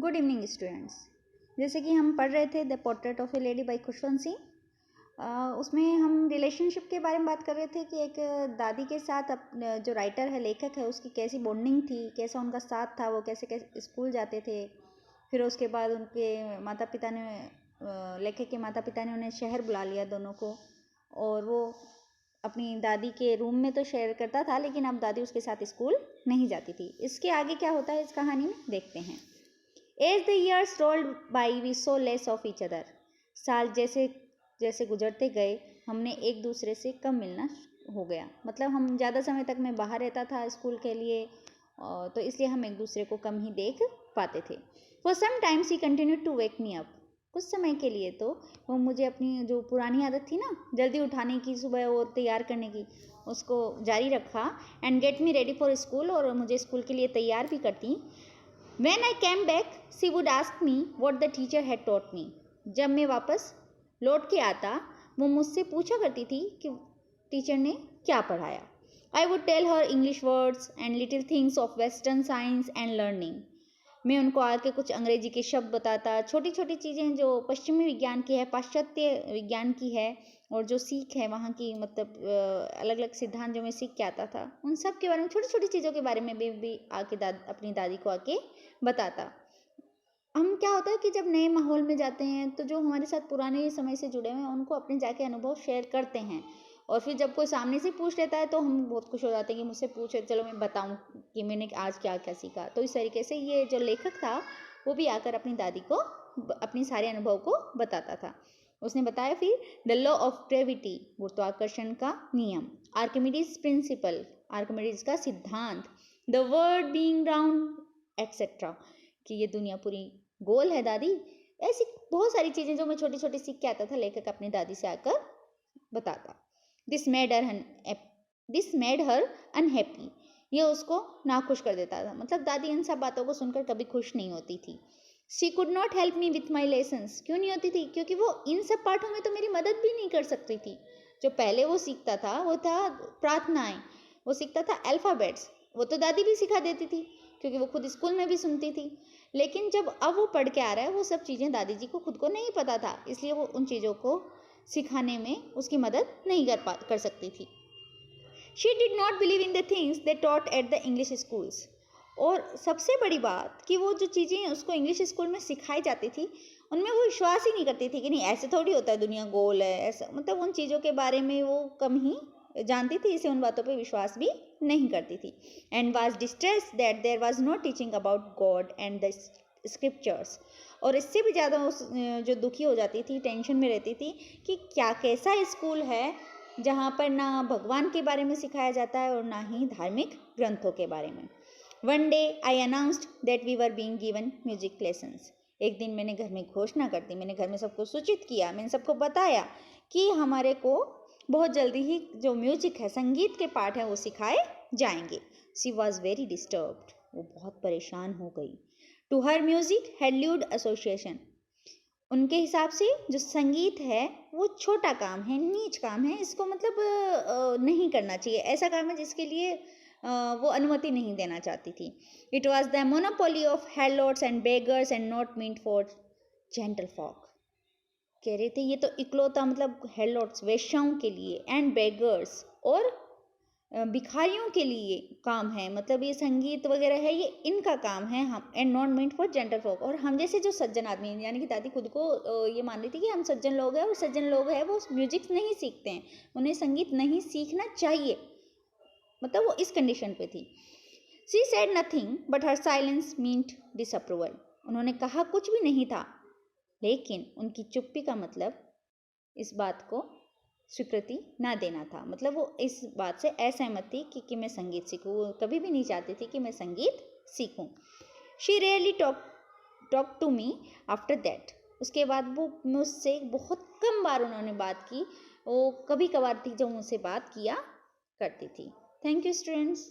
Good evening students. जैसे कि हम पढ़ रहे थे the portrait of a lady by Khushwant Singh, उसमें हम रिलेशनशिप के बारे में बात कर रहे थे कि एक दादी के साथ जो राइटर है, लेखक है, उसकी कैसी बॉन्डिंग थी, कैसा उनका साथ था, वो कैसे कैसे स्कूल जाते थे। फिर उसके बाद उनके माता पिता ने लेखक के माता पिता ने उन्हें शहर बुला लिया दोनों को, और वो अपनी दादी के रूम में तो शेयर करता था, लेकिन अब दादी उसके साथ स्कूल नहीं जाती थी। इसके आगे क्या होता है इस कहानी में देखते हैं। As the years rolled by, we saw less of each other. साल जैसे जैसे गुजरते गए, हमने एक दूसरे से कम मिलना हो गया। मतलब हम ज़्यादा समय तक मैं बाहर रहता था स्कूल के लिए, तो इसलिए हम एक दूसरे को कम ही देख पाते थे। For some times he continued to wake me up. कुछ समय के लिए तो वो मुझे अपनी जो पुरानी आदत थी ना, जल्दी उठाने की, सुबह और तैयार करने की, उसको जारी रखा। And get me ready for school, और मुझे स्कूल के लिए तैयार भी करती। When I came back, she would ask me what the teacher had taught me. जब मैं वापस लौट के आता, वो मुझसे पूछा करती थी कि टीचर ने क्या पढ़ाया। I would tell her English words and little things of Western science and learning. मैं उनको आके कुछ अंग्रेजी के शब्द बताता, छोटी छोटी चीज़ें जो पश्चिमी विज्ञान की है, पाश्चात्य विज्ञान की है, और जो सीख है वहाँ की, मतलब अलग अलग सिद्धांत जो मैं सीख के आता था, उन सब के बारे में, छोटी छोटी चीज़ों के बारे में भी आके अपनी दादी को आके बताता। हम क्या होता है कि जब नए माहौल में जाते हैं तो जो हमारे साथ पुराने समय से जुड़े हुए हैं उनको अपने जाके अनुभव शेयर करते हैं, और फिर जब कोई सामने से पूछ लेता है तो हम बहुत खुश हो जाते हैं कि मुझसे पूछे, चलो मैं बताऊं कि मैंने आज क्या क्या सीखा। तो इस तरीके से ये जो लेखक था वो भी आकर अपनी दादी को अपनी सारे अनुभव को बताता था। उसने बताया फिर द लॉ ऑफ ग्रेविटी, गुरुत्वाकर्षण का नियम, आर्किमिडीज प्रिंसिपल, आर्किमिडीज का सिद्धांत, the world being round etcetera, कि ये दुनिया पूरी गोल है दादी। ऐसी बहुत सारी चीज़ें जो मैं छोटी छोटी सीख के आता था, लेखक अपनी दादी से आकर बताता। दिस मेड हर अनहैप्पी, ये उसको नाखुश कर देता था। मतलब दादी इन सब बातों को सुनकर कभी खुश नहीं होती थी। She could not help me with my lessons, क्यों नहीं होती थी? क्योंकि वो इन सब पाठों में तो मेरी मदद भी नहीं कर सकती थी। जो पहले वो सीखता था वो था प्रार्थनाएं, वो सीखता था अल्फ़ाबेट्स, वो तो दादी भी सिखा देती थी क्योंकि वो खुद स्कूल में भी सुनती थी। लेकिन जब अब वो पढ़ के आ रहा है, वो सब चीज़ें दादी जी को खुद को नहीं पता था, इसलिए वो उन चीज़ों को सिखाने में उसकी मदद नहीं कर सकती थी। She did not believe in the things they taught at the English schools, और सबसे बड़ी बात कि वो जो चीज़ें उसको इंग्लिश स्कूल में सिखाई जाती थी उनमें वो विश्वास ही नहीं करती थी कि नहीं ऐसे थोड़ी होता है, दुनिया गोल है, ऐसा, मतलब उन चीज़ों के बारे में वो कम ही जानती थी, इसे उन बातों पे विश्वास भी नहीं करती थी। And was distress that there was no teaching about God and the scriptures, और इससे भी ज़्यादा उस जो दुखी हो जाती थी, टेंशन में रहती थी कि क्या कैसा स्कूल है जहाँ पर ना भगवान के बारे में सिखाया जाता है और ना ही धार्मिक ग्रंथों के बारे में। One day I announced that we were being given music lessons. एक दिन मैंने घर में घोषणा कर दी, मैंने घर में सबको सूचित किया, मैंने सबको बताया कि हमारे को बहुत जल्दी ही जो म्यूजिक है, संगीत के पाठ हैं, वो सिखाए जाएंगे। शी वॉज वेरी डिस्टर्ब्ड, वो बहुत परेशान हो गई। To her music had lewd association, उनके हिसाब से जो संगीत है वो छोटा काम है, नीच काम है, इसको मतलब नहीं करना चाहिए, ऐसा काम है जिसके लिए वो अनुमति नहीं देना चाहती थी। It was the monopoly of helots and beggars and not meant for gentle folk. कह रहे थे ये तो इकलौता मतलब हेलोट्स वेश्याओं के लिए, एंड बेगर्स और भिखारियों के लिए काम है, मतलब ये संगीत वगैरह है ये इनका काम है, हम and not meant for gentle folk. और हम जैसे जो सज्जन आदमी, यानी कि दादी खुद को ये मान रही थी कि हम सज्जन लोग हैं, और सज्जन लोग हैं वो म्यूजिक नहीं सीखते हैं, उन्हें संगीत नहीं सीखना चाहिए, मतलब वो इस कंडीशन पे थी। She said nothing but her silence meant disapproval, उन्होंने कहा कुछ भी नहीं था, लेकिन उनकी चुप्पी का मतलब इस बात को स्वीकृति ना देना था। मतलब वो इस बात से असहमत थी कि मैं संगीत सीखूं, वो कभी भी नहीं चाहती थी कि मैं संगीत सीखूं। She rarely talk to me after that, उसके बाद वो मुझसे बहुत कम बार उन्होंने बात की, वो कभी कभार थी जो मुझसे बात किया करती थी। Thank you students.